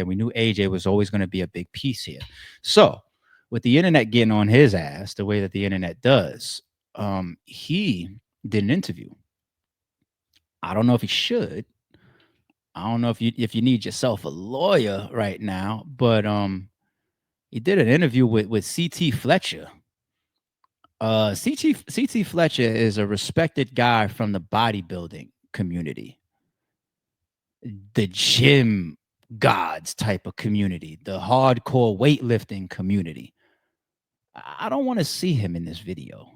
And we knew AJ was always going to be a big piece here. So, with the internet getting on his ass the way that the internet does, he did an interview. I don't know if he should. I don't know if you need yourself a lawyer right now, but he did an interview with CT Fletcher. CT Fletcher is a respected guy from the bodybuilding community, the gym gods type of community, the hardcore weightlifting community. I don't want to see him in this video.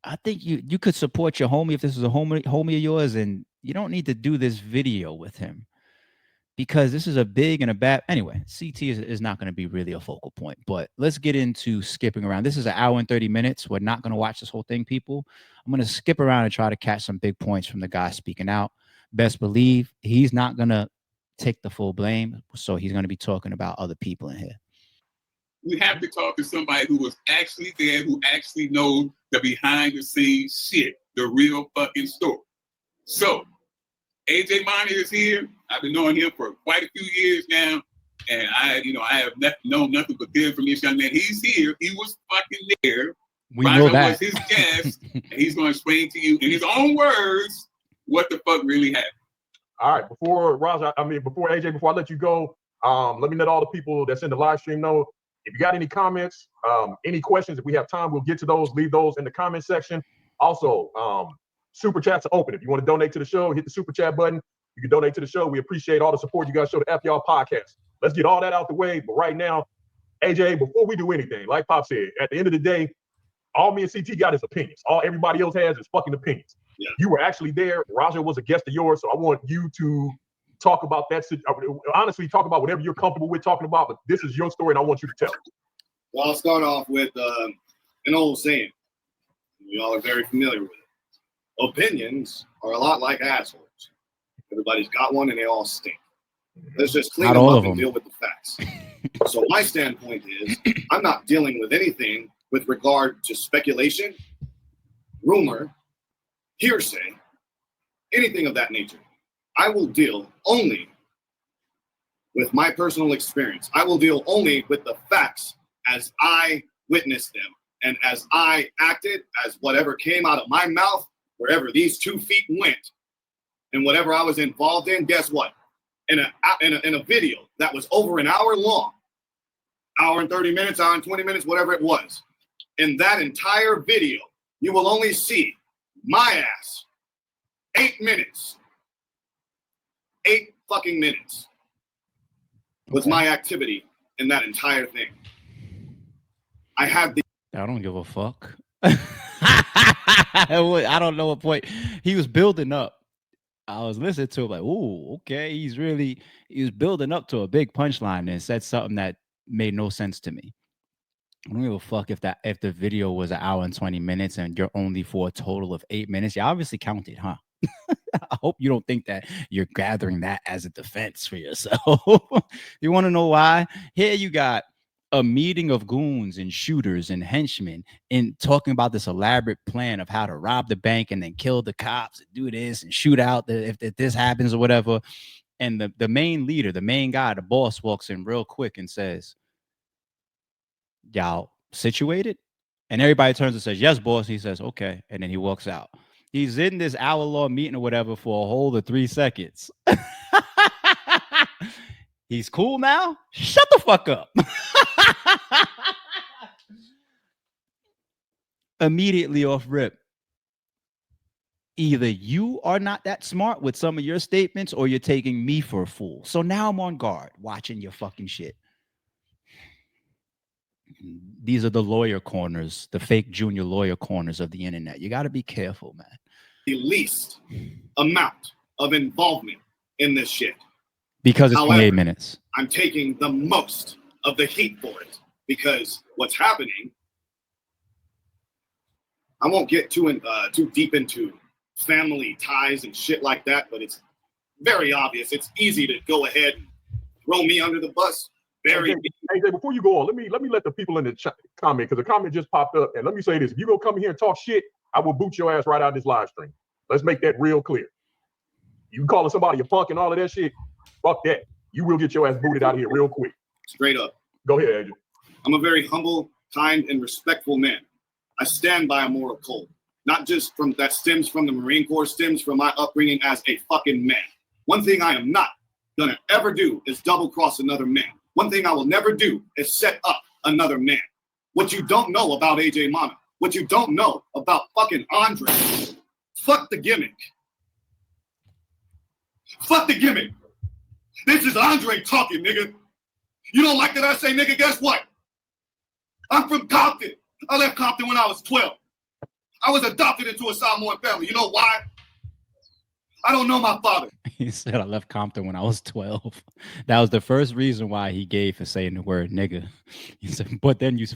I think you could support your homie if this is a homie of yours, and you don't need to do this video with him because this is a big and a bad. Anyway, CT is not going to be really a focal point. But let's get into skipping around. This is an hour and 30 minutes. We're not going to watch this whole thing, people. I'm going to skip around and try to catch some big points from the guy speaking out. Best believe he's not going to take the full blame, so he's going to be talking about other people in here. We have to talk to somebody who was actually there, who actually knows the behind the scenes shit, the real fucking story. So, AJ Monty is here. I've been knowing him for quite a few years now, and I have known nothing but good from this young man. He's here. He was fucking there. We know that. Was his guest, and he's going to explain to you in his own words what the fuck really happened. All right, before AJ, before I let you go, let me let all the people that's in the live stream know. If you got any comments, any questions, if we have time, we'll get to those. Leave those in the comment section. Also, super chats are open. If you want to donate to the show, hit the super chat button. You can donate to the show. We appreciate all the support you guys show to F Y'all podcast. Let's get all that out the way. But right now, AJ, before we do anything, like Pop said, at the end of the day, all me and CT got is opinions. All everybody else has is fucking opinions. Yeah. You were actually there. Raja was a guest of yours, so I want you to talk about that. Honestly, talk about whatever you're comfortable with talking about, but this is your story, and I want you to tell it. Well, I'll start off with an old saying. We all are very familiar with it. Opinions are a lot like assholes. Everybody's got one, and they all stink. Let's just clean them up and deal with the facts. So my standpoint is, I'm not dealing with anything with regard to speculation, rumor, hearsay, anything of that nature. I will deal only with my personal experience. I will deal only with the facts as I witnessed them and as I acted, as whatever came out of my mouth, wherever these 2 feet went, and whatever I was involved in. Guess what? In a video that was over an hour long, hour and 30 minutes, hour and 20 minutes, whatever it was. In that entire video, you will only see my ass 8 minutes. 8 fucking minutes was my activity in that entire thing. I don't give a fuck. I don't know what point he was building up. I was listening to him like, ooh, okay. He was building up to a big punchline and said something that made no sense to me. I don't give a fuck if the video was an hour and 20 minutes and you're only for a total of 8 minutes. You obviously counted, huh? I hope you don't think that you're gathering that as a defense for yourself. You want to know why? Here you got a meeting of goons and shooters and henchmen and talking about this elaborate plan of how to rob the bank and then kill the cops and do this and shoot out if this happens or whatever. And the main leader, the main guy, the boss walks in real quick and says, y'all situated? And everybody turns and says, yes, boss. He says, okay. And then he walks out. He's in this hour-long meeting or whatever for a whole of 3 seconds. He's cool now? Shut the fuck up. Immediately off rip. Either you are not that smart with some of your statements or you're taking me for a fool. So now I'm on guard watching your fucking shit. These are the lawyer corners, the fake junior lawyer corners of the internet. You got to be careful, man. The least amount of involvement in this shit. Because it's 28 minutes. I'm taking the most of the heat for it because what's happening, I won't get too deep into family ties and shit like that, but it's very obvious. It's easy to go ahead and throw me under the bus. AJ, before you go on, let me let the people in the comment, because the comment just popped up, and let me say this: if you gonna come here and talk shit, I will boot your ass right out of this live stream. Let's make that real clear. You calling somebody a punk and all of that shit? Fuck that. you will get your ass booted out of here real quick. Straight up. Go ahead, Agent. I'm a very humble, kind, and respectful man. I stand by a moral code, not just from that stems from the Marine Corps, stems from my upbringing as a fucking man. One thing I am not gonna ever do is double cross another man. One thing I will never do is set up another man. What you don't know about AJ Mana, what you don't know about fucking Andre, fuck the gimmick. Fuck the gimmick. This is Andre talking, nigga. You don't like that I say nigga, guess what? I'm from Compton. I left Compton when I was 12. I was adopted into a Samoan family. You know why? I don't know my father. He said, I left Compton when I was 12. That was the first reason why he gave for saying the word nigga. He said, but then you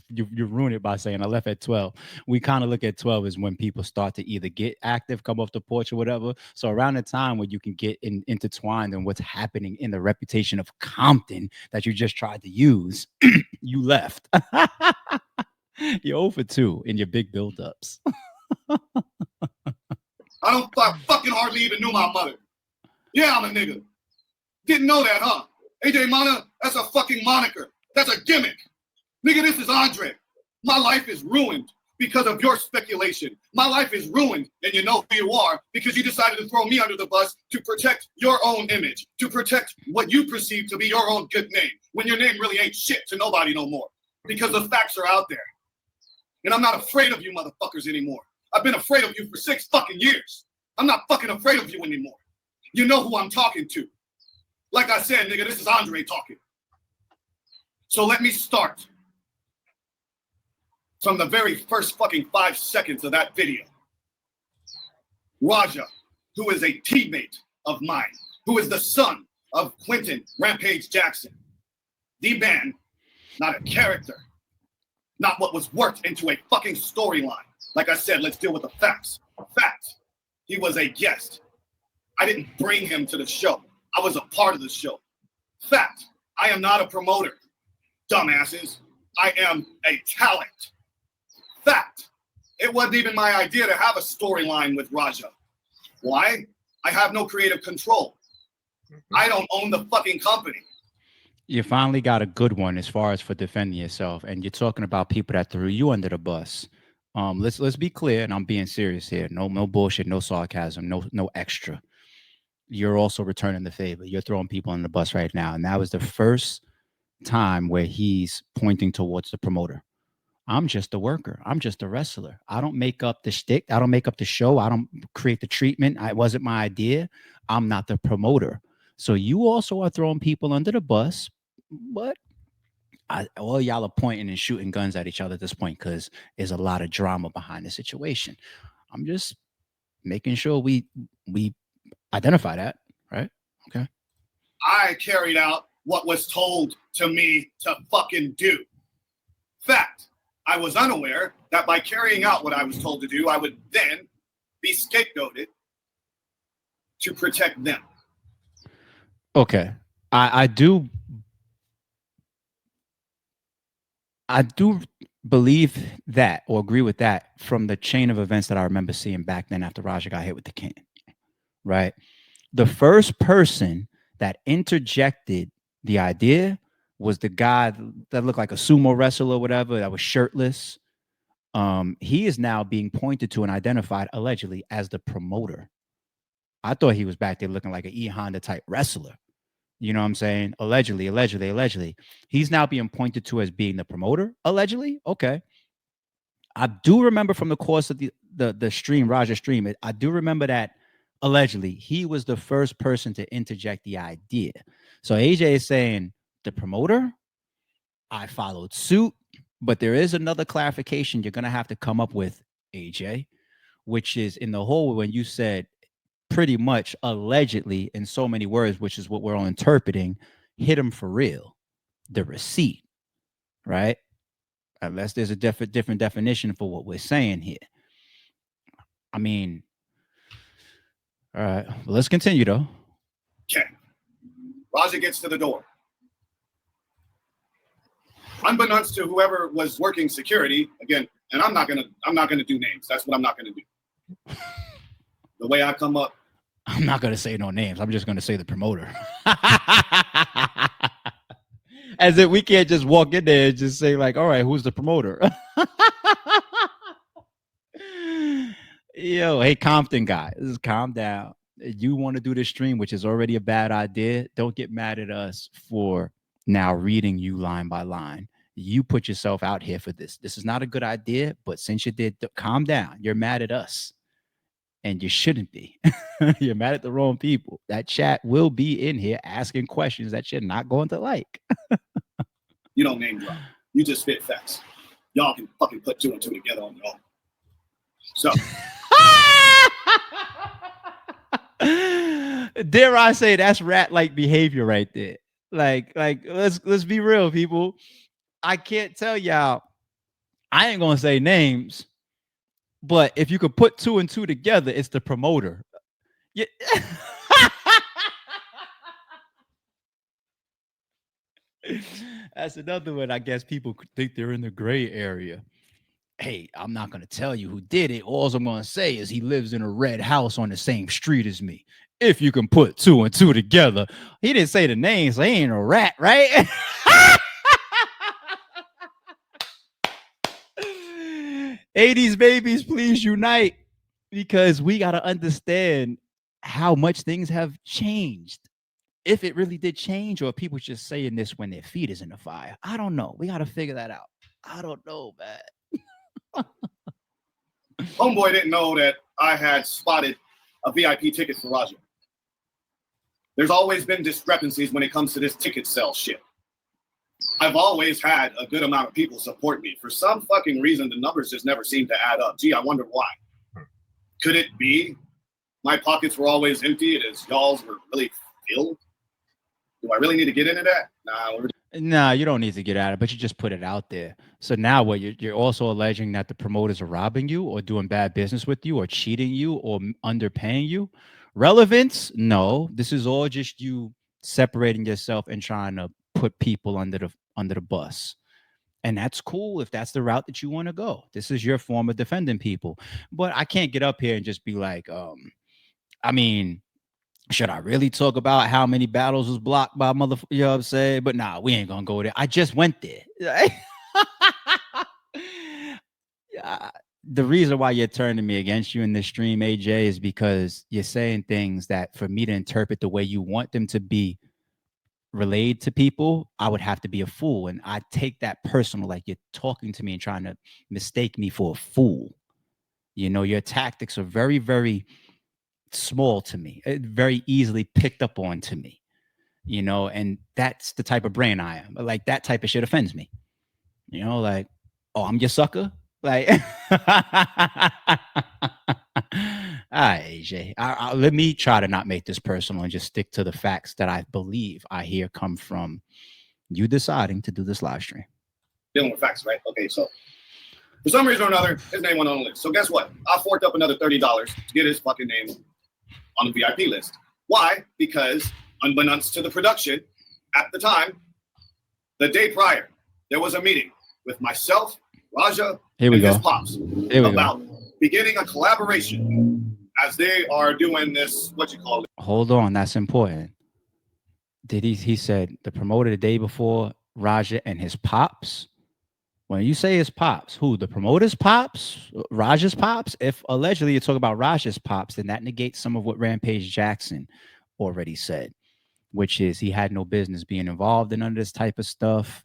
ruin it by saying I left at 12. We kind of look at 12 as when people start to either get active, come off the porch or whatever. So around the time when you can get intertwined in what's happening in the reputation of Compton that you just tried to use, you left. You're over 2 in your big buildups. I fucking hardly even knew my mother. Yeah, I'm a nigga. Didn't know that, huh? AJ Mana, that's a fucking moniker. That's a gimmick. Nigga, this is Andre. My life is ruined because of your speculation. My life is ruined, and you know who you are because you decided to throw me under the bus to protect your own image, to protect what you perceive to be your own good name, when your name really ain't shit to nobody no more because the facts are out there. And I'm not afraid of you motherfuckers anymore. I've been afraid of you for 6 fucking years. I'm not fucking afraid of you anymore. You know who I'm talking to. Like I said, nigga, this is Andre talking. So let me start from the very first fucking 5 seconds of that video. Raja, who is a teammate of mine, who is the son of Quentin Rampage Jackson. The man, not a character, not what was worked into a fucking storyline. Like I said, let's deal with the facts. Fact, he was a guest. I didn't bring him to the show. I was a part of the show. Fact, I am not a promoter. Dumbasses, I am a talent. Fact, it wasn't even my idea to have a storyline with Raja. Why? I have no creative control. I don't own the fucking company. You finally got a good one as far as for defending yourself, and you're talking about people that threw you under the bus. Let's be clear, and I'm being serious here. No bullshit, no sarcasm, no extra. You're also returning the favor. You're throwing people on the bus right now, and that was the first time where he's pointing towards the promoter. I'm just a worker. I'm just a wrestler. I don't make up the shtick. I don't make up the show. I don't create the treatment. It wasn't my idea. I'm not the promoter. So you also are throwing people under the bus, but all y'all are pointing and shooting guns at each other at this point because there's a lot of drama behind the situation. I'm just making sure we identify that, right? Okay. I carried out what was told to me to fucking do. Fact, I was unaware that by carrying out what I was told to do, I would then be scapegoated to protect them. Okay. I do believe that or agree with that from the chain of events that I remember seeing back then after Raja got hit with the can, right? The first person that interjected the idea was the guy that looked like a sumo wrestler or whatever, that was shirtless. He is now being pointed to and identified allegedly as the promoter. I thought he was back there looking like an E Honda type wrestler. You know what I'm saying? Allegedly. He's now being pointed to as being the promoter, allegedly. Okay. I do remember from the course of the stream, Raja stream, I do remember that allegedly he was the first person to interject the idea. So AJ is saying the promoter, I followed suit, but there is another clarification you're going to have to come up with, AJ, which is in the whole when you said pretty much allegedly in so many words, which is what we're all interpreting, hit him for real, the receipt, right? Unless there's a different definition for what we're saying here. I mean, all right, well, let's continue though. Okay. Raja gets to the door. Unbeknownst to whoever was working security, again, and I'm not gonna do names. That's what I'm not gonna do. The way I come up I'm not going to say no names. I'm just going to say the promoter. As if we can't just walk in there and just say like, all right, who's the promoter? Yo, hey, Compton guy, this is calm down. You want to do this stream, which is already a bad idea. Don't get mad at us for now reading you line by line. You put yourself out here for this. This is not a good idea, but since you did, calm down. You're mad at us. And you shouldn't be. You're mad at the wrong people. That chat will be in here asking questions that you're not going to like. You don't name drop. You just spit facts. Y'all can fucking put 2 and 2 together on your own. So. Dare I say that's rat-like behavior right there. Like let's be real, people. I can't tell y'all. I ain't gonna say names. But if you could put 2 and 2 together, it's the promoter. Yeah. That's another one. I guess people think they're in the gray area. Hey, I'm not going to tell you who did it. All I'm going to say is he lives in a red house on the same street as me. If you can put 2 and 2 together. He didn't say the name, so he ain't a rat, right? 80s babies, please unite, because we got to understand how much things have changed. If it really did change, or people just saying this when their feet is in the fire. I don't know. We got to figure that out. I don't know, man. Homeboy didn't know that I had spotted a VIP ticket for Raja. There's always been discrepancies when it comes to this ticket sell shit. I've always had a good amount of people support me. For some fucking reason, the numbers just never seem to add up. Gee, I wonder why. Could it be my pockets were always empty and as y'all's were really filled? Do I really need to get into that? Nah, you don't need to get at it, but you just put it out there. So now what, you're also alleging that the promoters are robbing you or doing bad business with you or cheating you or underpaying you? Relevance? No. This is all just you separating yourself and trying to put people under the bus. And that's cool if that's the route that you want to go. This is your form of defending people. But I can't get up here and just be like, I mean, should I really talk about how many battles was blocked by motherfuckers? You know what I'm saying? But nah, we ain't gonna go there. I just went there. The reason why you're turning me against you in this stream, AJ, is because you're saying things that for me to interpret the way you want them to be relayed to people, I would have to be a fool. And I take that personal, like you're talking to me and trying to mistake me for a fool. You know, your tactics are very, very small to me, very easily picked up on to me, you know, and that's the type of brain I am. Like that type of shit offends me, you know, like, oh, I'm your sucker. Like, all right, AJ, let me try to not make this personal and just stick to the facts that I believe I hear come from you deciding to do this live stream. Dealing with facts, right? Okay, so for some reason or another, his name went on the list. So guess what? I forked up another $30 to get his fucking name on the VIP list. Why? Because unbeknownst to the production, at the time, the day prior, there was a meeting with myself, Raja, and his pops about beginning a collaboration as they are doing this, what you call it. Hold on, that's important. Did he said the promoter the day before, Raja and his pops? When you say his pops, who? The promoter's pops? Raja's pops? If allegedly you talk about Raja's pops, then that negates some of what Rampage Jackson already said, which is he had no business being involved in none of this type of stuff.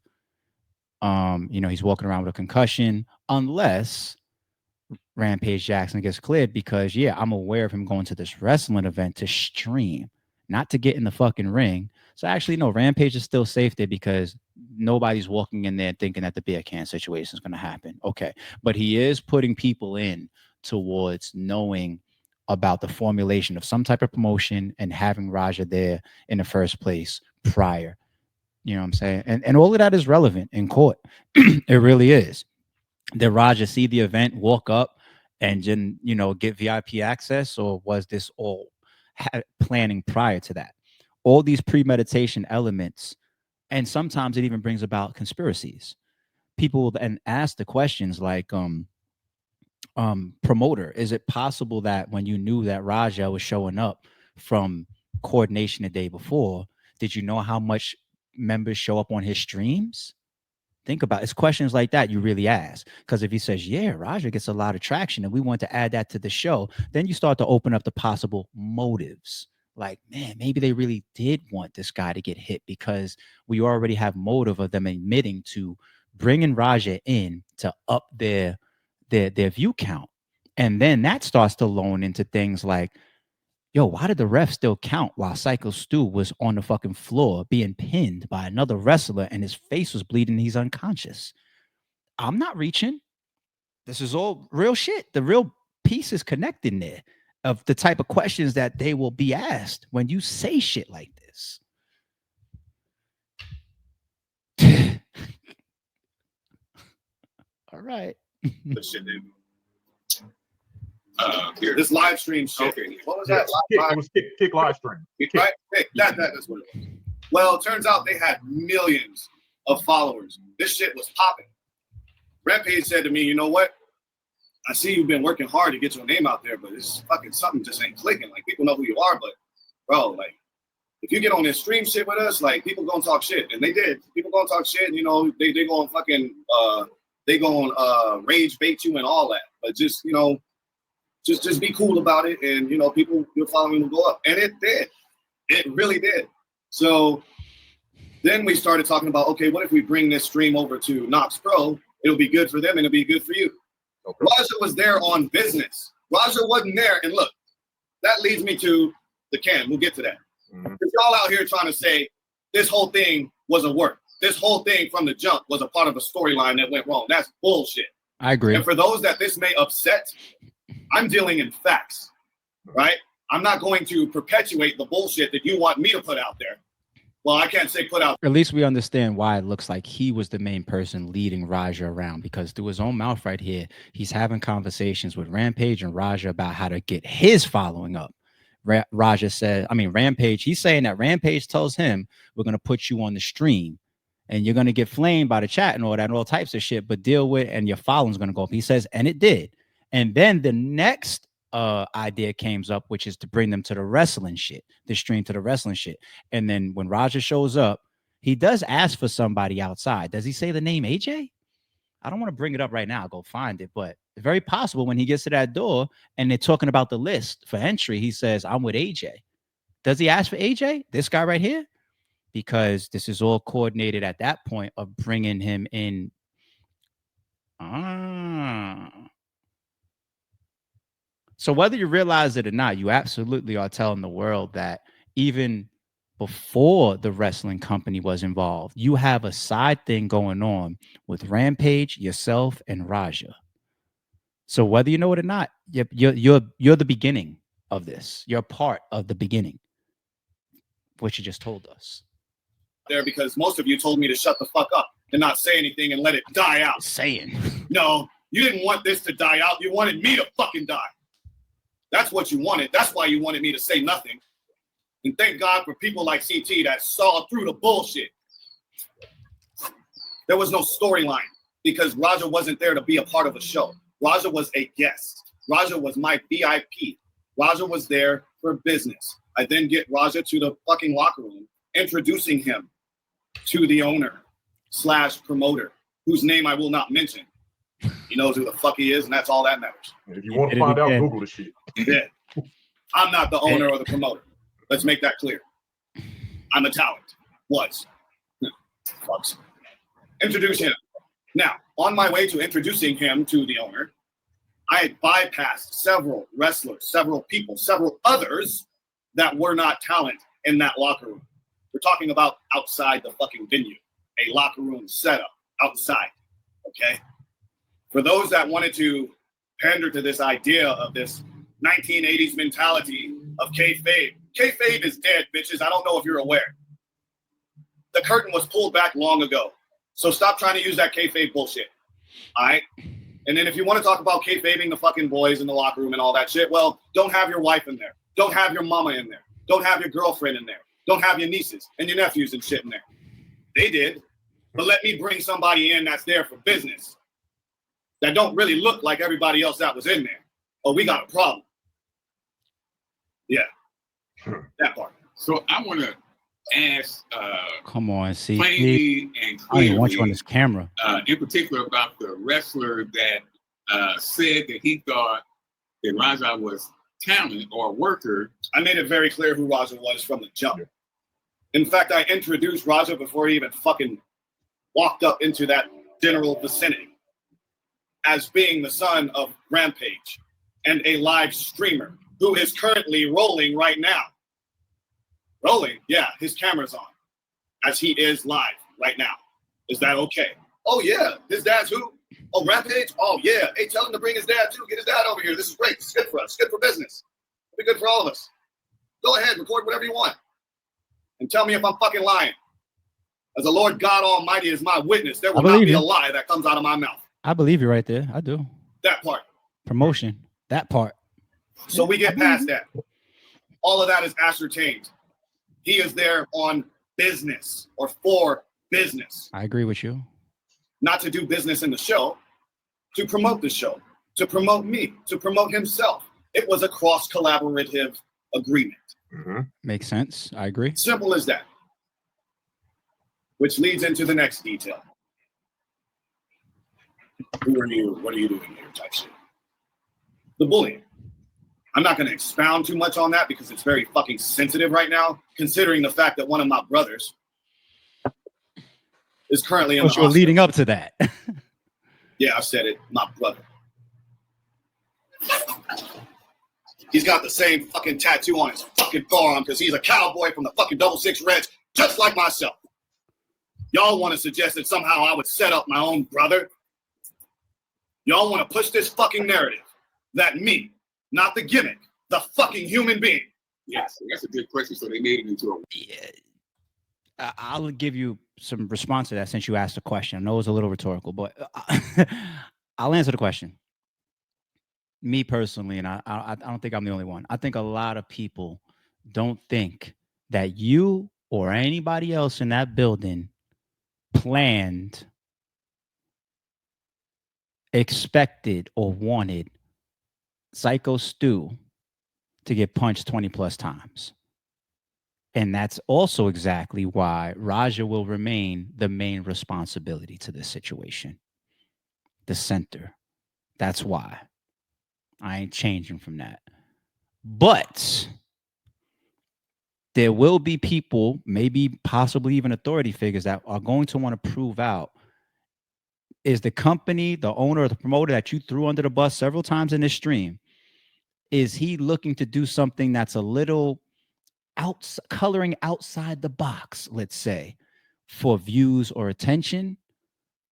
You know, he's walking around with a concussion unless Rampage Jackson gets cleared, because yeah, I'm aware of him going to this wrestling event to stream, not to get in the fucking ring. So actually, no, Rampage is still safe there because nobody's walking in there thinking that the beer can situation is going to happen. Okay. But he is putting people in towards knowing about the formulation of some type of promotion and having Raja there in the first place prior. You know what I'm saying? And all of that is relevant in court. It really is. Did Raja see the event, walk up, and then, you know, get VIP access, or was this all planning prior to that? All these premeditation elements, and sometimes it even brings about conspiracies. People will then ask the questions like, promoter, is it possible that when you knew that Raja was showing up from coordination the day before, did you know how much members show up on his streams? Think about it. It's questions like that you really ask. Because if he says, yeah, Raja gets a lot of traction and we want to add that to the show, then you start to open up the possible motives. Like, man, maybe they really did want this guy to get hit because we already have motive of them admitting to bringing Raja in to up their view count. And then that starts to loan into things like, yo, why did the ref still count while Psycho Stu was on the fucking floor being pinned by another wrestler and his face was bleeding? He's unconscious. I'm not reaching. This is all real shit. The real piece is connected there of the type of questions that they will be asked when you say shit like this. All right. Good shit, dude. Here. This live stream shit. Okay. What was Yeah, that? it was kick live stream. Right? Hey, that's what it was. Well, it turns out they had millions of followers. This shit was popping. Rampage said to me, you know what? I see you've been working hard to get your name out there, but it's fucking something just ain't clicking. Like, people know who you are, but bro, like, if you get on this stream shit with us, like, people gonna talk shit. And they did. People gonna talk shit, and, you know, they gonna fucking, they gonna rage bait you and all that. But just, you know, just be cool about it, and, you know, people, your following will go up. And it did. It really did. So then we started talking about, okay, what if we bring this stream over to Knox Pro? It'll be good for them, and it'll be good for you. Okay. Raja was there on business. Raja wasn't there. And look, that leads me to the can. We'll get to that. Mm-hmm. Y'all out here trying to say this whole thing was a work. This whole thing from the jump was a part of a storyline that went wrong. That's bullshit. I agree. And for those that this may upset, I'm dealing in facts, right? I'm not going to perpetuate the bullshit that you want me to put out there. Well, I can't say put out. At least we understand why it looks like he was the main person leading Raja around, because through his own mouth right here, he's having conversations with Rampage and Raja about how to get his following up. Raja said, Rampage, he's saying that Rampage tells him, we're going to put you on the stream and you're going to get flamed by the chat and all that and all types of shit, but deal with, and your following's going to go up. He says, and it did. And then the next idea came up, which is to bring them to the wrestling shit, the stream to the wrestling shit. And then when Raja shows up, he does ask for somebody outside. Does he say the name AJ? I don't want to bring it up right now. I'll go find it, but it's very possible when he gets to that door and they're talking about the list for entry, he says, I'm with AJ. Does he ask for AJ? This guy right here? Because this is all coordinated at that point of bringing him in. So whether you realize it or not, you absolutely are telling the world that even before the wrestling company was involved, you have a side thing going on with Rampage, yourself, and Raja. So whether you know it or not, you're the beginning of this. You're part of the beginning, what you just told us. There, because most of you told me to shut the fuck up and not say anything and let it die out. No, you didn't want this to die out. You wanted me to fucking die. That's what you wanted. That's why you wanted me to say nothing. And thank God for people like CT that saw through the bullshit. There was no storyline because Raja wasn't there to be a part of a show. Raja was a guest. Raja was my VIP. Raja was there for business. I then get Raja to the fucking locker room, introducing him to the owner / promoter, whose name I will not mention. He knows who the fuck he is, and that's all that matters. If you want to find out, Google the shit. Yeah. I'm not the owner or the promoter. Let's make that clear. I'm a talent. Was. Fucks. Introduce him. Now, on my way to introducing him to the owner, I had bypassed several wrestlers, several people, several others that were not talent in that locker room. We're talking about outside the fucking venue, a locker room setup outside, okay? For those that wanted to pander to this idea of this 1980s mentality of kayfabe, kayfabe is dead, bitches. I don't know if you're aware. The curtain was pulled back long ago. So stop trying to use that kayfabe bullshit, all right? And then if you want to talk about kayfabing the fucking boys in the locker room and all that shit, well, don't have your wife in there. Don't have your mama in there. Don't have your girlfriend in there. Don't have your nieces and your nephews and shit in there. They did. But let me bring somebody in that's there for business that don't really look like everybody else that was in there. Oh, we got a problem. Yeah. That part. So I want to ask Come on, see. plainly and I don't even want you on clearly, this camera. in particular about the wrestler that said that he thought that Raja was talent or worker. I made it very clear who Raja was from the jump. In fact, I introduced Raja before he even fucking walked up into that general vicinity as being the son of Rampage and a live streamer who is currently rolling right now. Rolling? Yeah, his camera's on as he is live right now. Is that okay? Oh, yeah. His dad's who? Oh, Rampage? Oh, yeah. Hey, tell him to bring his dad, too. Get his dad over here. This is great. It's good for us. It's good for business. It'll be good for all of us. Go ahead. Record whatever you want. And tell me if I'm fucking lying. As the Lord God Almighty is my witness, there will not be a lie that comes out of my mouth. I believe you right there. I do. That part. Promotion. That part. So we get past that. All of that is ascertained. He is there on business or for business. I agree with you. Not to do business in the show, to promote the show, to promote me, to promote himself. It was a cross-collaborative agreement. Mm-hmm. Makes sense. I agree. Simple as that. Which leads into the next detail. Who are you? What are you doing here? Type shit. The bullying. I'm not going to expound too much on that because it's very fucking sensitive right now, considering the fact that one of my brothers is currently in the hospital. Leading up to that. Yeah, I said it. My brother. He's got the same fucking tattoo on his fucking forearm because he's a cowboy from the fucking 66 Reds, just like myself. Y'all want to suggest that somehow I would set up my own brother? Y'all want to push this fucking narrative that me, not the gimmick, the fucking human being. Yes, that's a good question. So they made it into a. Yeah. I'll give you some response to that since you asked the question. I know it was a little rhetorical, but I'll answer the question. Me personally, and I don't think I'm the only one. I think a lot of people don't think that you or anybody else in that building planned, expected, or wanted Psycho Stu to get punched 20 plus times. And that's also exactly why Raja will remain the main responsibility to this situation. The center. That's why. I ain't changing from that. But there will be people, maybe possibly even authority figures, that are going to want to prove out, is the company, the owner, or the promoter that you threw under the bus several times in this stream, is he looking to do something that's a little coloring outside the box, let's say, for views or attention?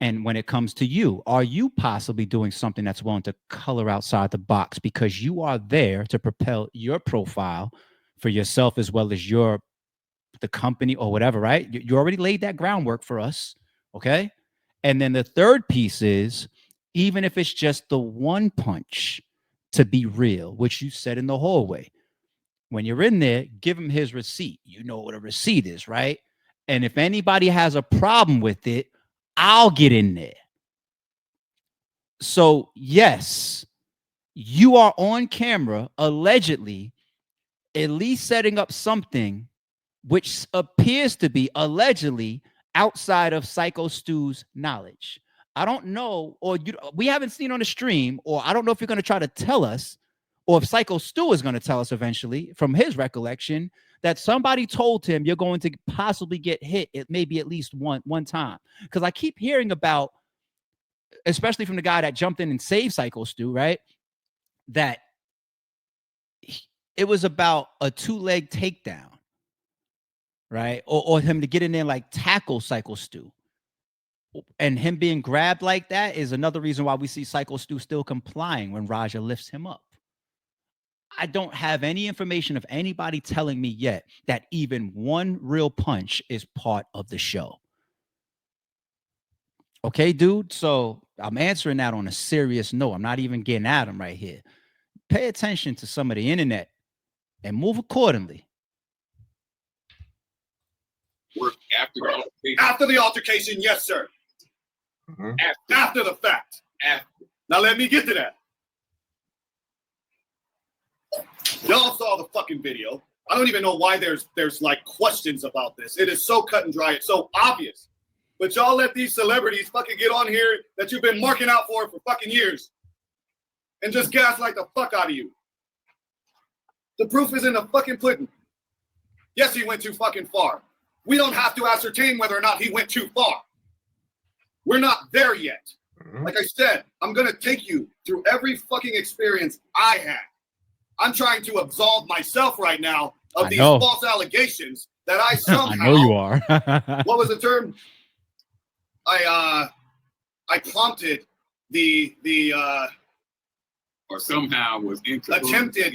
And when it comes to you, are you possibly doing something that's willing to color outside the box because you are there to propel your profile for yourself as well as the company or whatever, right? You already laid that groundwork for us, okay? And then the third piece is, even if it's just the one punch to be real, which you said in the hallway, when you're in there, give him his receipt. You know what a receipt is, right? And if anybody has a problem with it, I'll get in there. So, yes, you are on camera, allegedly, at least setting up something which appears to be allegedly outside of Psycho Stu's knowledge. I don't know, or we haven't seen on the stream, or I don't know if you're going to try to tell us, or if Psycho Stu is going to tell us eventually from his recollection that somebody told him you're going to possibly get hit maybe at least one time. Because I keep hearing about, especially from the guy that jumped in and saved Psycho Stu, right, that it was about a 2-leg takedown, right? Or him to get in there and like tackle Psycho Stu. And him being grabbed like that is another reason why we see Psycho Stu still complying when Raja lifts him up. I don't have any information of anybody telling me yet that even one real punch is part of the show. Okay, dude? So I'm answering that on a serious note. I'm not even getting at him right here. Pay attention to some of the internet and move accordingly. Work after the altercation. After the altercation, yes, sir. Mm-hmm. After the fact. After. Now let me get to that. Y'all saw the fucking video. I don't even know why there's like questions about this. It is so cut and dry. It's so obvious. But y'all let these celebrities fucking get on here that you've been marking out for fucking years and just gaslight the fuck out of you. The proof is in the fucking pudding. Yes, he went too fucking far. We don't have to ascertain whether or not he went too far. We're not there yet. Like I said, I'm going to take you through every fucking experience I had. I'm trying to absolve myself right now of these false allegations that I somehow... I know you are. What was the term? I prompted the or somehow was attempted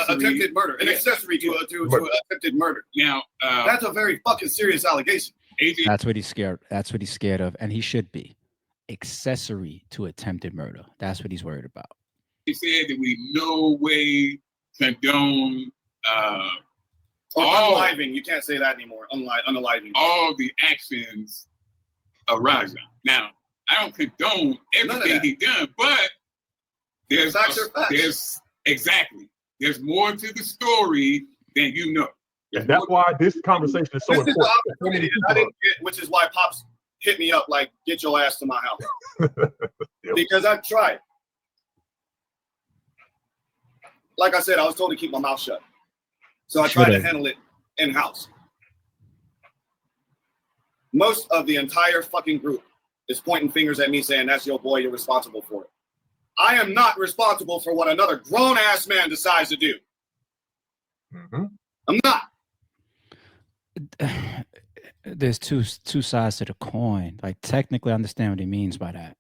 attempted murder, an accessory to attempted murder. Now that's a very fucking serious allegation. AJ, That's what he's scared. That's what he's scared of, and he should be. Accessory to attempted murder. That's what he's worried about. he said that we no way condone unaliving. You can't say that anymore. Unaliving. All the actions of Raja. Now, I don't condone everything he done, but there's more to the story than you know. And that's why this conversation is so important. Which is why Pops hit me up like, get your ass to my house. Because I've tried. Like I said, I was told to keep my mouth shut. So I tried to handle it in-house. Most of the entire fucking group is pointing fingers at me saying, that's your boy, you're responsible for it. I am not responsible for what another grown-ass man decides to do. Mm-hmm. I'm not. There's two sides to the coin. Like, technically, I understand what he means by that.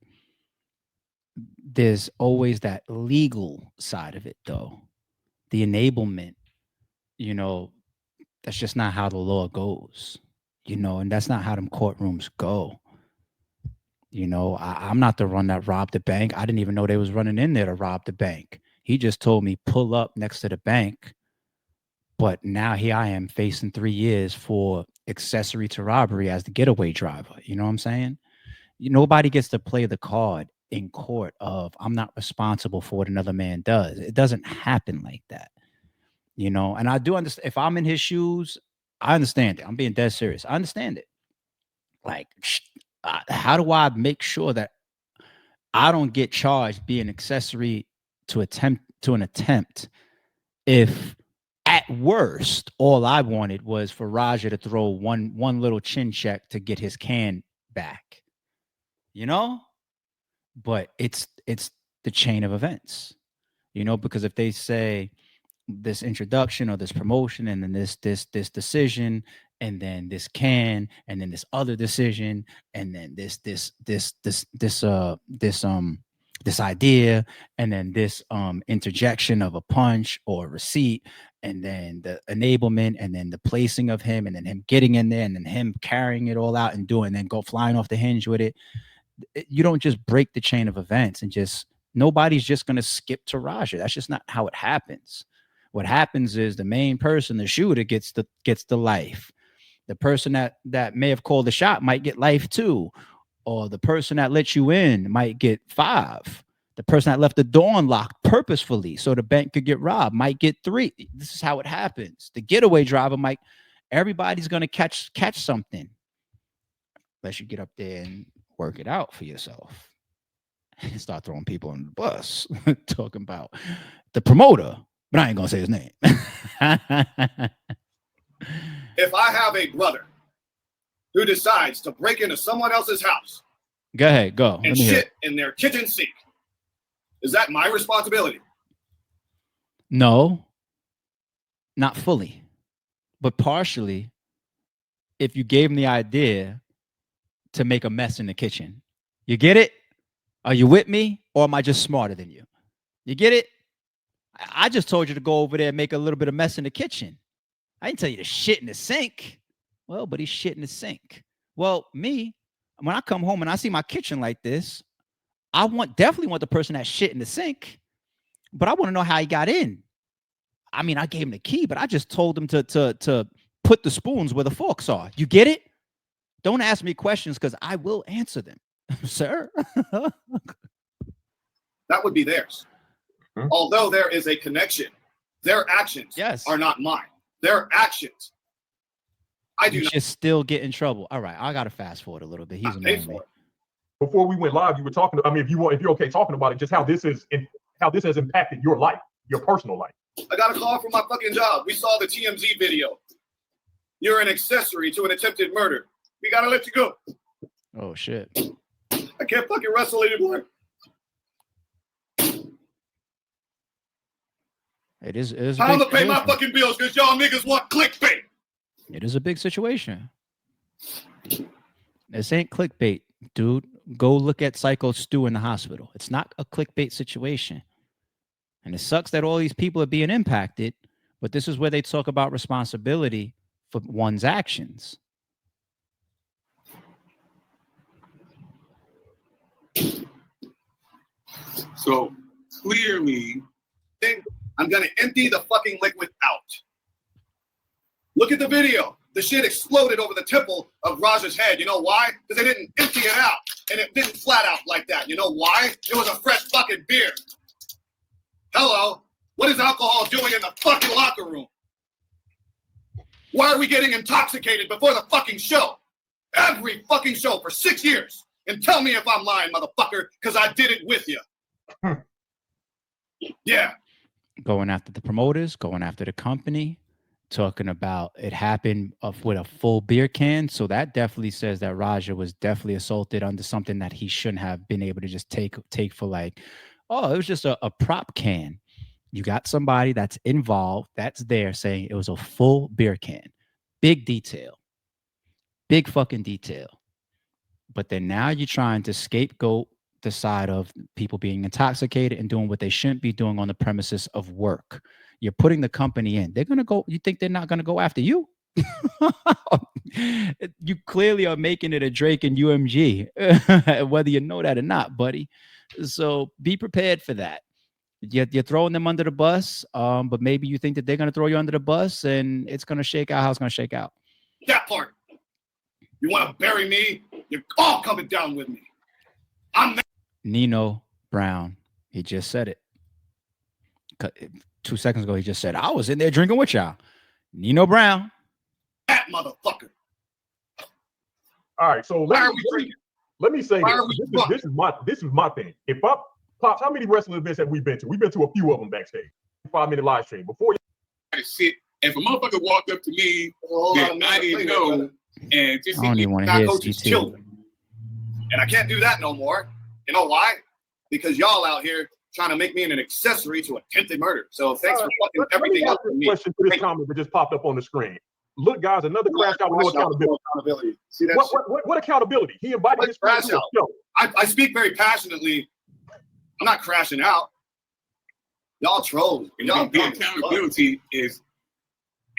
There's always that legal side of it, though. The enablement, that's just not how the law goes, and that's not how them courtrooms go. I'm not the one that robbed the bank. I didn't even know they was running in there to rob the bank. He just told me pull up next to the bank. But now here I am facing 3 years for accessory to robbery as the getaway driver. You know what I'm saying? Nobody gets to play the card in court of I'm not responsible for what another man does. It doesn't happen like that. And I do understand if I'm in his shoes, I understand it. I'm being dead serious. I understand it. Like, how do I make sure that I don't get charged being accessory to an attempt if at worst all I wanted was for Raja to throw one little chin check to get his can back, but it's the chain of events, because if they say this introduction or this promotion and then this decision and then this can and then this other decision and then this idea and then this interjection of a punch or a receipt and then the enablement and then the placing of him and then him getting in there and then him carrying it all out and then go flying off the hinge with it. You don't just break the chain of events and nobody's just going to skip to Raja. That's just not how it happens. What happens is the main person, the shooter, gets the life. The person that may have called the shot might get life too. Or the person that let you in might get 5. The person that left the door unlocked purposefully so the bank could get robbed might get 3. This is how it happens. The getaway driver everybody's going to catch something. Unless you get up there and work it out for yourself. And start throwing people on the bus. Talking about the promoter. But I ain't going to say his name. If I have a brother who decides to break into someone else's house. Go ahead, go. And shit in their kitchen sink. Is that my responsibility? No, not fully, but partially. If you gave him the idea to make a mess in the kitchen, you get it? Are you with me? Or am I just smarter than you? You get it? I just told you to go over there and make a little bit of mess in the kitchen. I didn't tell you to shit in the sink. Well, but he's shit in the sink. Well, me, when I come home and I see my kitchen like this, I definitely want the person that shit in the sink, but I want to know how he got in. I mean, I gave him the key, but I just told him to put the spoons where the forks are. You get it? Don't ask me questions because I will answer them, sir. That would be theirs. Although there is a connection Their actions Yes. are not mine. Their actions. I do You not should still get in trouble. All right, I gotta fast forward a little bit. He's pay annoying me. for it. Before we went live, you were talking. I mean, if you're okay talking about it, just how this has impacted your life, your personal life. I got a call from my fucking job. We saw the TMZ video. You're an accessory to an attempted murder. We gotta let you go. Oh shit. I can't fucking wrestle anymore. It is a I'm big gonna pay my situation. fucking bills because y'all niggas want clickbait. It is a big situation. This ain't clickbait, dude. Go look at Psycho Stu in the hospital. It's not a clickbait situation. And it sucks that all these people are being impacted, but this is where they talk about responsibility for one's actions. So clearly, I'm gonna empty the fucking liquid out. Look at the video. The shit exploded over the temple of Raja's head. You know why? Because they didn't empty it out. And it didn't flat out like that. You know why? It was a fresh fucking beer. Hello? What is alcohol doing in the fucking locker room? Why are we getting intoxicated before the fucking show? Every fucking show for 6 years. And tell me if I'm lying, motherfucker, because I did it with you. Yeah. Going after the promoters, going after the company, talking about it happened with a full beer can. So that definitely says that Raja was definitely assaulted under something that he shouldn't have been able to just take for like, oh, it was just a prop can. You got somebody that's involved, that's there saying it was a full beer can. Big detail. Big fucking detail. But then now you're trying to scapegoat the side of people being intoxicated and doing what they shouldn't be doing on the premises of work. You're putting the company in. They're going to go. You think they're not going to go after you? You clearly are making it a Drake and UMG, whether you know that or not, buddy. So be prepared for that. You're throwing them under the bus, but maybe you think that they're going to throw you under the bus and it's going to shake out how it's going to shake out. That part. You want to bury me? You're all coming down with me. I'm Nino Brown. He just said it. 2 seconds ago, he just said, I was in there drinking with y'all. Nino Brown. that motherfucker. All right, so Why are we drinking? let me say Why are we drunk? this is my thing. If I Pops, how many wrestling events have we been to? We've been to a few of them backstage. 5-minute live stream. Before shit. If a motherfucker walked up to me Hold that on, I didn't know and just I don't even want to hear coach's CT. children. And I can't do that no more. You know why? Because y'all out here trying to make me an accessory to attempted murder. So thanks for fucking everything else for me. Question to this comment that just popped up on the screen. Look, guys, another crash out with no accountability. See that? What accountability? He invited What his friend crash to a out? show. I speak very passionately. I'm not crashing out. Y'all trolls. Y'all the accountability is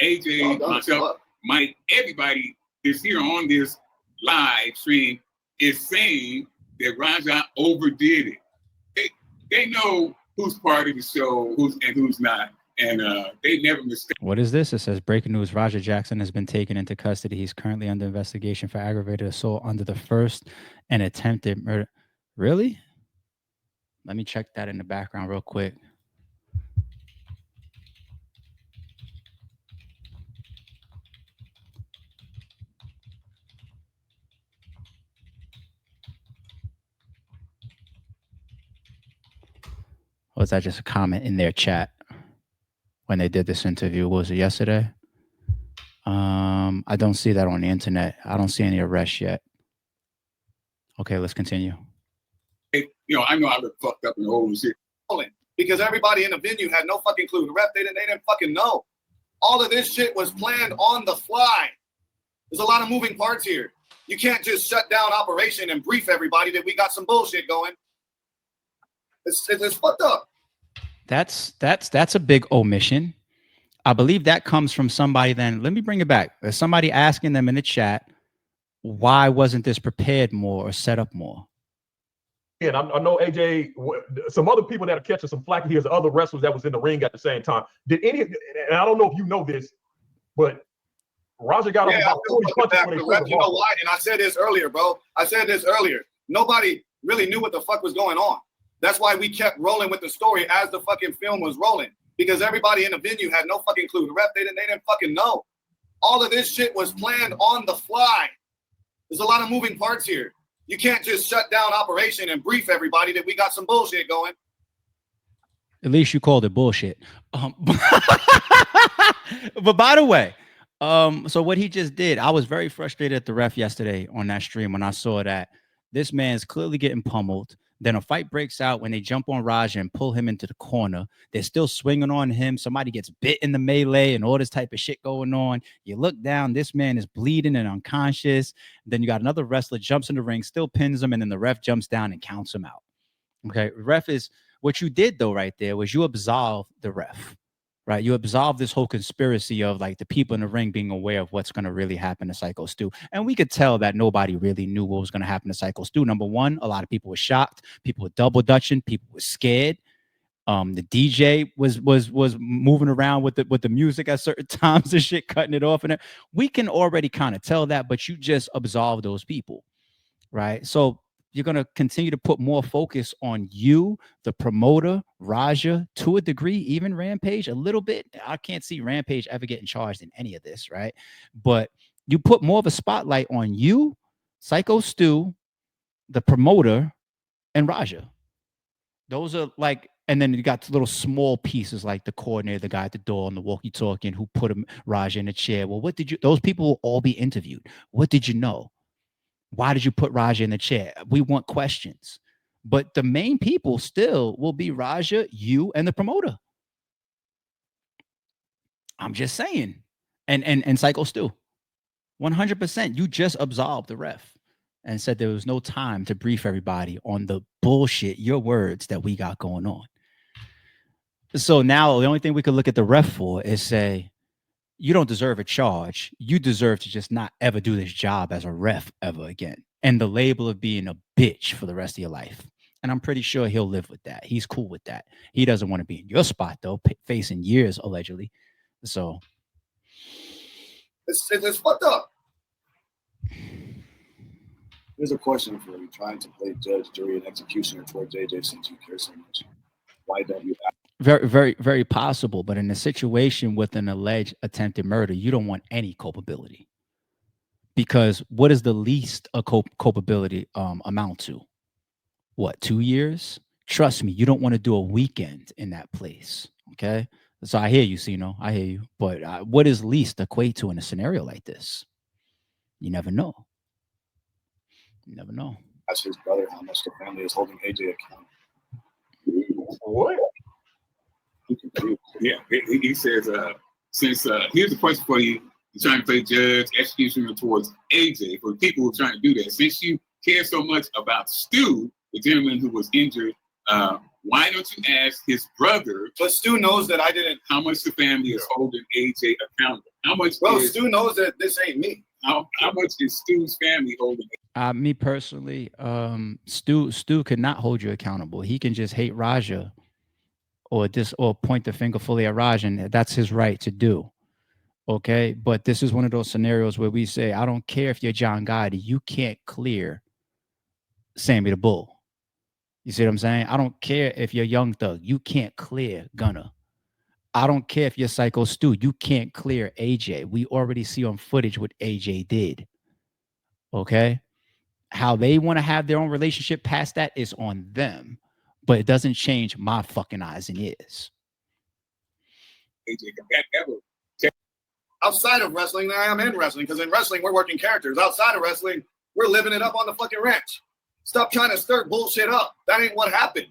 AJ, myself, Mike, everybody is here on this live stream is saying that Raja overdid it. They know who's part of the show, who's not, and they never mistake. What is this? It says breaking news. Roger Jackson has been taken into custody. He's currently under investigation for aggravated assault under the first and attempted murder. Really? Let me check that in the background real quick. Or was that just a comment in their chat when they did this interview? Was it yesterday? I don't see that on the internet. I don't see any arrests yet. Okay, let's continue. I know I look fucked up and old and shit. Because everybody in the venue had no fucking clue. The rep, they didn't fucking know. All of this shit was planned on the fly. There's a lot of moving parts here. You can't just shut down operation and brief everybody that we got some bullshit going. It's fucked up. That's a big omission. I believe that comes from somebody then. Let me bring it back. There's somebody asking them in the chat, why wasn't this prepared more or set up more? And I know AJ, some other people that are catching some flack here is other wrestlers that was in the ring at the same time. Did any, and I don't know if you know this, but Raja got up about 40 punches when they showed You know why? And I said this earlier, bro. Nobody really knew what the fuck was going on. That's why we kept rolling with the story as the fucking film was rolling. because everybody in the venue had no fucking clue. The ref, they didn't fucking know. All of this shit was planned on the fly. There's a lot of moving parts here. You can't just shut down operation and brief everybody that we got some bullshit going. At least you called it bullshit. But by the way, so what he just did, I was very frustrated at the ref yesterday on that stream when I saw that this man's clearly getting pummeled. Then a fight breaks out when they jump on Raja and pull him into the corner. They're still swinging on him. Somebody gets bit in the melee and all this type of shit going on. You look down, this man is bleeding and unconscious. Then you got another wrestler jumps in the ring, still pins him, and then the ref jumps down and counts him out. Okay, ref is what you did though right there was you absolved the ref. Right, you absolve this whole conspiracy of like the people in the ring being aware of what's going to really happen to Psycho Stu, and we could tell that nobody really knew what was going to happen to Psycho Stu. Number one, a lot of people were shocked, people were double dutching, people were scared. The DJ was moving around with the music at certain times and shit, cutting it off, and we can already kind of tell that. But you just absolve those people, right? So you're going to continue to put more focus on you, the promoter, Raja, to a degree, even Rampage a little bit. I can't see Rampage ever getting charged in any of this, right? But you put more of a spotlight on you, Psycho Stu, the promoter, and Raja. Those are like, and then you got little small pieces like the coordinator, the guy at the door on the walkie-talkie, who put him, Raja, in a chair. Well, what did you, those people will all be interviewed. What did you know? Why did you put Raja in the chair? We want questions. But the main people still will be Raja, you, and the promoter. I'm just saying. And Psycho Stu. 100%. You just absolved the ref and said there was no time to brief everybody on the bullshit, your words, that we got going on. So now the only thing we could look at the ref for is say, you don't deserve a charge. You deserve to just not ever do this job as a ref ever again. And the label of being a bitch for the rest of your life. And I'm pretty sure he'll live with that. He's cool with that. He doesn't want to be in your spot, though, facing years, allegedly. So. It's fucked up. Here's a question for you. Trying to play judge, jury, and executioner towards AJ since you care so much. Why don't you act? Very, very, very possible. But in a situation with an alleged attempted murder, you don't want any culpability. Because what is the least a culpability amount to? What, 2 years? Trust me, you don't want to do a weekend in that place. Okay? So I hear you, Sino. I hear you. But what is least equate to in a scenario like this? You never know. You never know. Ask his brother how much the family is holding AJ accountable. What? Yeah, he says, since here's a question for you. You're trying to play judge, executioner towards AJ. For people who are trying to do that, since you care so much about Stu, the gentleman who was injured, why don't you ask his brother? But Stu knows that I didn't. How much the family is holding AJ accountable? How much? Well, Stu knows that this ain't me. How much is Stu's family holding? Me personally, Stu could not hold you accountable. He can just hate Raja, or point the finger fully at Raja, and that's his right to do. Okay, but this is one of those scenarios where we say, I don't care if you're John Gotti, you can't clear Sammy the Bull. You see what I'm saying? I don't care if you're Young Thug, you can't clear Gunner. I don't care if you're Psycho Stu, you can't clear AJ. We already see on footage what AJ did. Okay? How they want to have their own relationship past that is on them, but it doesn't change my fucking eyes and ears. AJ ever. Outside of wrestling, I am in wrestling, because in wrestling, we're working characters. Outside of wrestling, we're living it up on the fucking ranch. Stop trying to stir bullshit up. That ain't what happened.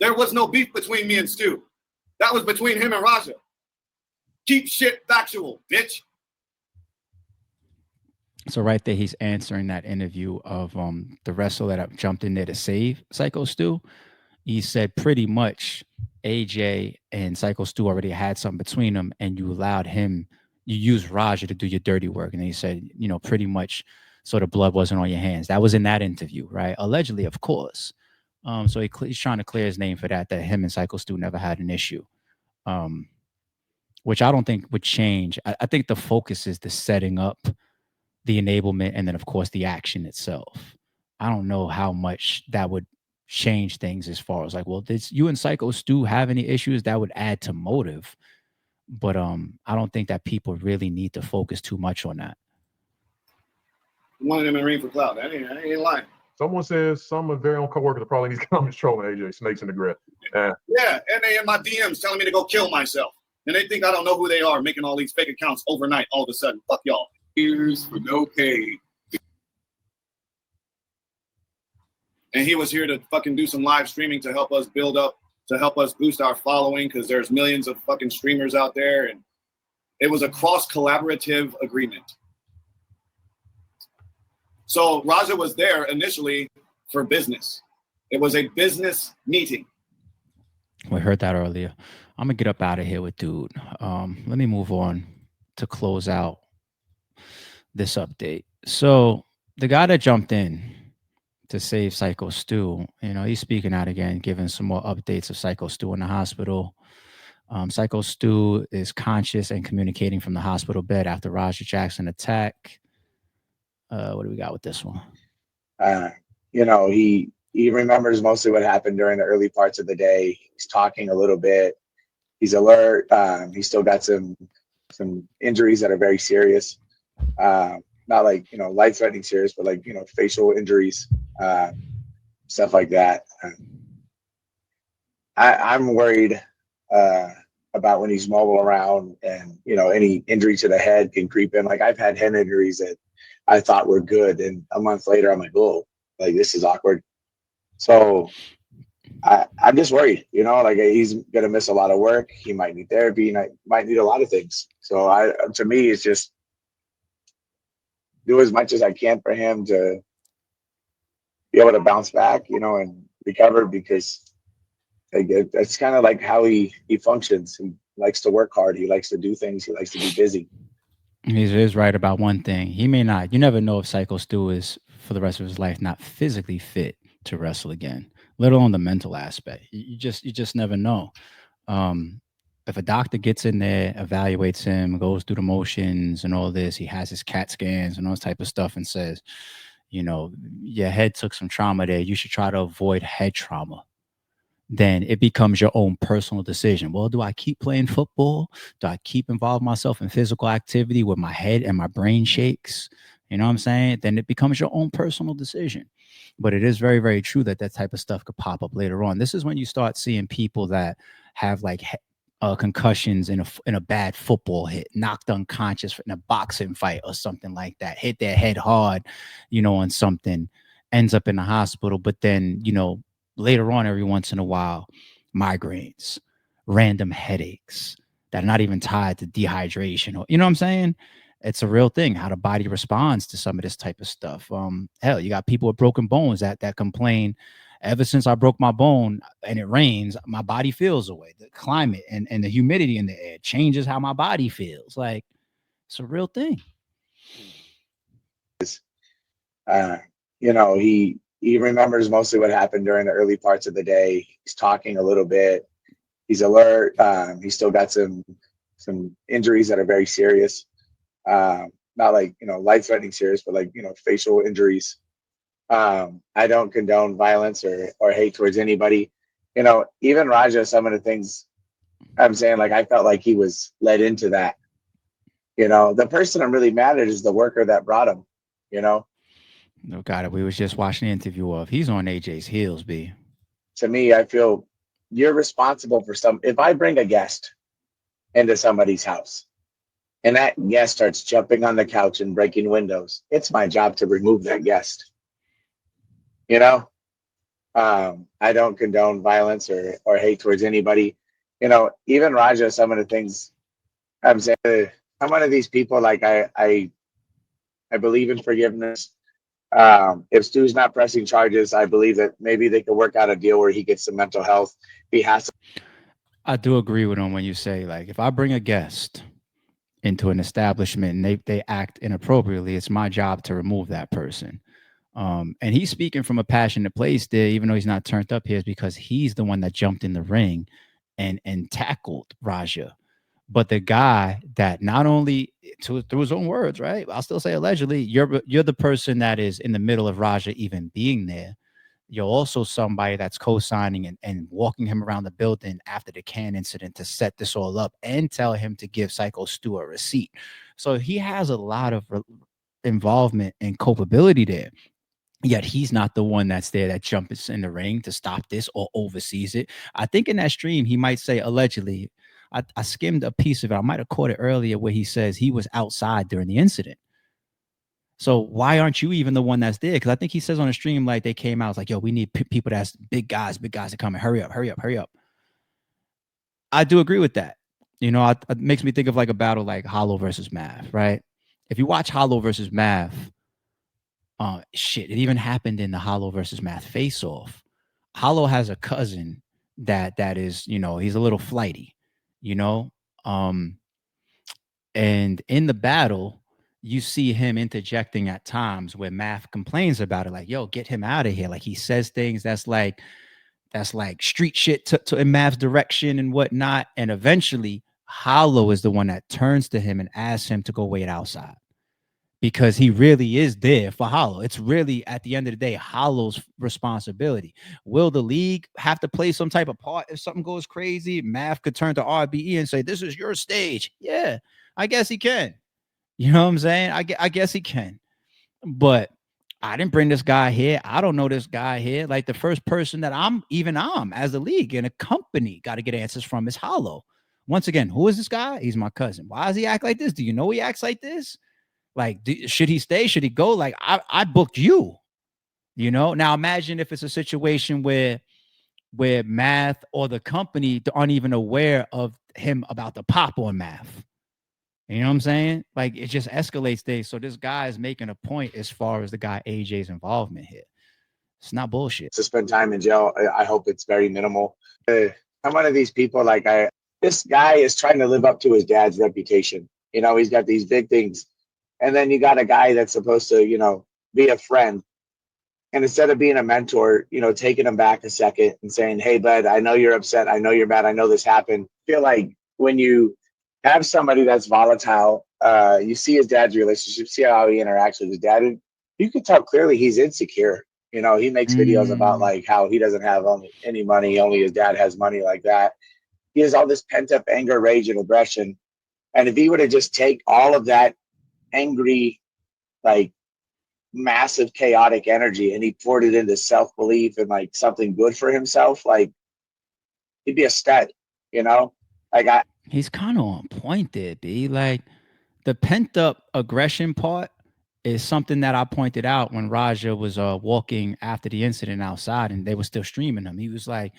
There was no beef between me and Stu. That was between him and Raja. Keep shit factual, bitch. So right there, he's answering that interview of the wrestler that jumped in there to save Psycho Stu. He said pretty much AJ and Psycho Stu already had something between them, and you allowed him, you used Raja to do your dirty work. And he said, pretty much so the blood wasn't on your hands. That was in that interview, right? Allegedly, of course. So he's trying to clear his name for that him and Psycho Stu never had an issue, which I don't think would change. I think the focus is the setting up, the enablement, and then, of course, the action itself. I don't know how much that would change things as far as like, well, did you and Psycho Stu have any issues that would add to motive? But I don't think that people really need to focus too much on that. One of them in the ring for clout. I ain't lying. Someone says some of their own coworkers are probably in these comments trolling AJ, snakes in the grass. Yeah, and they in my DMs telling me to go kill myself. And they think I don't know who they are, making all these fake accounts overnight all of a sudden. Fuck y'all. Years for no pay. And he was here to fucking do some live streaming to help us build up, to help us boost our following, because there's millions of fucking streamers out there. And it was a cross-collaborative agreement. So Raja was there initially for business. It was a business meeting. We heard that earlier. I'm gonna get up out of here with dude. Let me move on to close out this update. So the guy that jumped in to save Psycho Stu, he's speaking out again, giving some more updates of Psycho Stu in the hospital. Psycho Stu is conscious and communicating from the hospital bed after Raja Jackson attack. What do we got with this one? He remembers mostly what happened during the early parts of the day. He's talking a little bit. He's alert. He's still got some injuries that are very serious. Not like, life-threatening serious, but like, facial injuries, stuff like that. I'm worried about when he's mobile around and, any injury to the head can creep in. Like I've had head injuries that I thought were good. And a month later, I'm like, oh, like this is awkward. So I'm just worried, like he's going to miss a lot of work. He might need therapy and I might need a lot of things. So to me, it's just do as much as I can for him to be able to bounce back, and recover, because it's kind of like how he functions. He likes to work hard. He likes to do things. He likes to be busy. He is right about one thing. He may not. You never know if Psycho Stu is, for the rest of his life, not physically fit to wrestle again, let alone the mental aspect. You just never know. If a doctor gets in there, evaluates him, goes through the motions and all this, he has his CAT scans and all this type of stuff and says, your head took some trauma there. You should try to avoid head trauma. Then it becomes your own personal decision. Well, do I keep playing football? Do I keep involving myself in physical activity where my head and my brain shakes? You know what I'm saying? Then it becomes your own personal decision. But it is very, very true that type of stuff could pop up later on. This is when you start seeing people that have like concussions in a bad football hit, knocked unconscious in a boxing fight or something like that, hit their head hard, on something, ends up in the hospital. But then, later on, every once in a while, migraines, random headaches that are not even tied to dehydration, or, you know what I'm saying? It's a real thing, how the body responds to some of this type of stuff. Hell, you got people with broken bones that complain, ever since I broke my bone and it rains, my body feels away. The climate and the humidity in the air changes how my body feels. Like, it's a real thing. He remembers mostly what happened during the early parts of the day. He's talking a little bit. He's alert. He's still got some injuries that are very serious. Not like, life-threatening serious, but like, facial injuries. I don't condone violence or hate towards anybody. Even Raja, some of the things I'm saying, like I felt like he was led into that. The person I'm really mad at is the worker that brought him, No, got it. We was just watching the interview of. He's on AJ's heels, B. To me, I feel you're responsible for if I bring a guest into somebody's house and that guest starts jumping on the couch and breaking windows, it's my job to remove that guest. I don't condone violence or hate towards anybody. Even Raja, some of the things I'm saying, I'm one of these people, like I believe in forgiveness. If Stu's not pressing charges, I believe that maybe they could work out a deal where he gets some mental health. He has to. I do agree with him when you say, like, if I bring a guest into an establishment and they act inappropriately, it's my job to remove that person. And he's speaking from a passionate place there, even though he's not turned up here, is because he's the one that jumped in the ring and tackled Raja. But the guy that not only through his own words, right? I'll still say allegedly, you're the person that is in the middle of Raja even being there. you're also somebody that's co-signing and walking him around the building after the can incident to set this all up and tell him to give Psycho Stu a receipt. So he has a lot of involvement and culpability there. Yet he's not the one that's there that jumps in the ring to stop this or oversees it. I think in that stream, he might say allegedly, I skimmed a piece of it. I might have caught it earlier where he says he was outside during the incident. So why aren't you even the one that's there? Because I think he says on the stream, like they came out, it's like, yo, we need people that's big guys to come and hurry up. I do agree with that. You know, it makes me think of like a battle like Hollow versus Mav, right? If you watch Hollow versus Mav, it even happened in the Hollow versus Mav face-off. Hollow has a cousin that is, you know, he's a little flighty, you know? And in the battle, you see him interjecting at times where Mav complains about it, like, yo, get him out of here. Like he says things that's like street shit to in Mav's direction and whatnot. And eventually Hollow is the one that turns to him and asks him to go wait outside, because he really is there for Hollow. It's really, at the end of the day, Hollow's responsibility. Will the league have to play some type of part if something goes crazy? Mav could turn to RBE and say, this is your stage. Yeah, I guess he can. You know what I'm saying? I guess he can. But I didn't bring this guy here. I don't know this guy here. Like the first person that I'm as a league and a company got to get answers from is Hollow. Once again, who is this guy? He's my cousin. Why does he act like this? Do you know he acts like this? Like, should he stay? Should he go? Like, I booked you, you know? Now imagine if it's a situation where Mav or the company aren't even aware of him about the pop on Mav. You know what I'm saying? Like, it just escalates things. So this guy is making a point as far as the guy AJ's involvement here. It's not bullshit. To spend time in jail, I hope it's very minimal. I'm one of these people, like, this guy is trying to live up to his dad's reputation. You know, he's got these big things. And then you got a guy that's supposed to, you know, be a friend. And instead of being a mentor, you know, taking him back a second and saying, hey, bud, I know you're upset. I know you're mad. I know this happened. I feel like when you have somebody that's volatile, you see his dad's relationship, see how he interacts with his dad. And you can tell clearly he's insecure. You know, he makes videos about like how he doesn't have any money. Only his dad has money, like that. He has all this pent up anger, rage, and aggression. And if he were to just take all of that angry, like massive chaotic energy and he poured it into self-belief and like something good for himself, like he'd be a stud, you know? Like he's kind of on point there, B. Like the pent up aggression part is something that I pointed out when Raja was walking after the incident outside and they were still streaming him. He was like,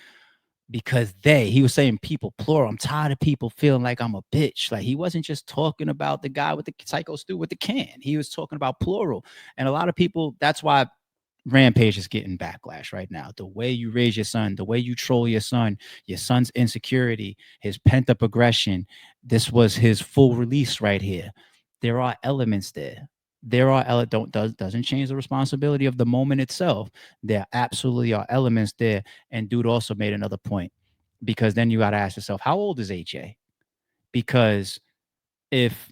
because he was saying people plural. I'm tired of people feeling like I'm a bitch. Like he wasn't just talking about the guy with the Psycho Stu with the can. He was talking about plural. And a lot of people, that's why Rampage is getting backlash right now. The way you raise your son, the way you troll your son's insecurity, his pent up aggression. This was his full release right here. There are elements there. Doesn't change the responsibility of the moment itself. There absolutely are elements there. And dude also made another point, because then you got to ask yourself, how old is AJ? Because if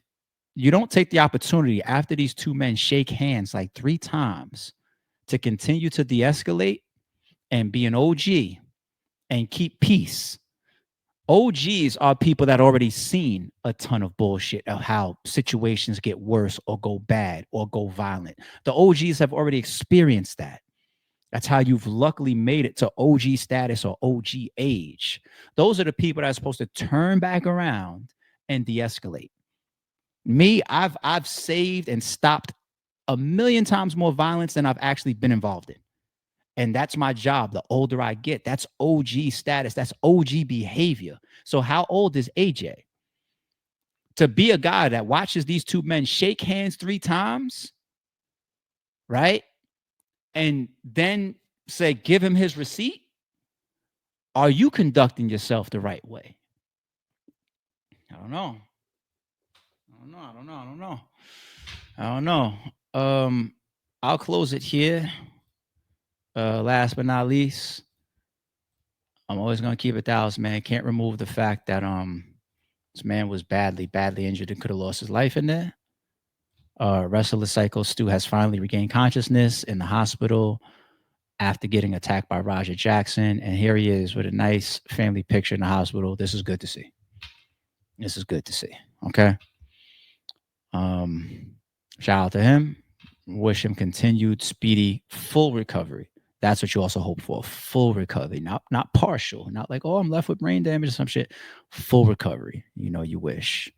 you don't take the opportunity after these two men shake hands like 3 times to continue to de-escalate and be an OG and keep peace. OGs are people that already seen a ton of bullshit of how situations get worse or go bad or go violent. The OGs have already experienced that. That's how you've luckily made it to OG status or OG age. Those are the people that are supposed to turn back around and de-escalate. Me, I've saved and stopped 1,000,000 times more violence than I've actually been involved in. And that's my job. The older I get, that's OG status. That's OG behavior. So how old is AJ? To be a guy that watches these two men shake hands 3 times, right? And then say, give him his receipt. Are you conducting yourself the right way? I don't know. I'll close it here. Last but not least, I'm always going to keep it 1,000, man. Can't remove the fact that this man was badly injured and could have lost his life in there. Wrestler Psycho Stu has finally regained consciousness in the hospital. after getting attacked by Roger Jackson. And here he is with a nice family picture in the hospital. This is good to see. This is good to see. Okay. Shout out to him. Wish him continued speedy, full recovery. That's what you also hope for. Full recovery, not partial, not like, oh, I'm left with brain damage or some shit. Full recovery. You know, you wish.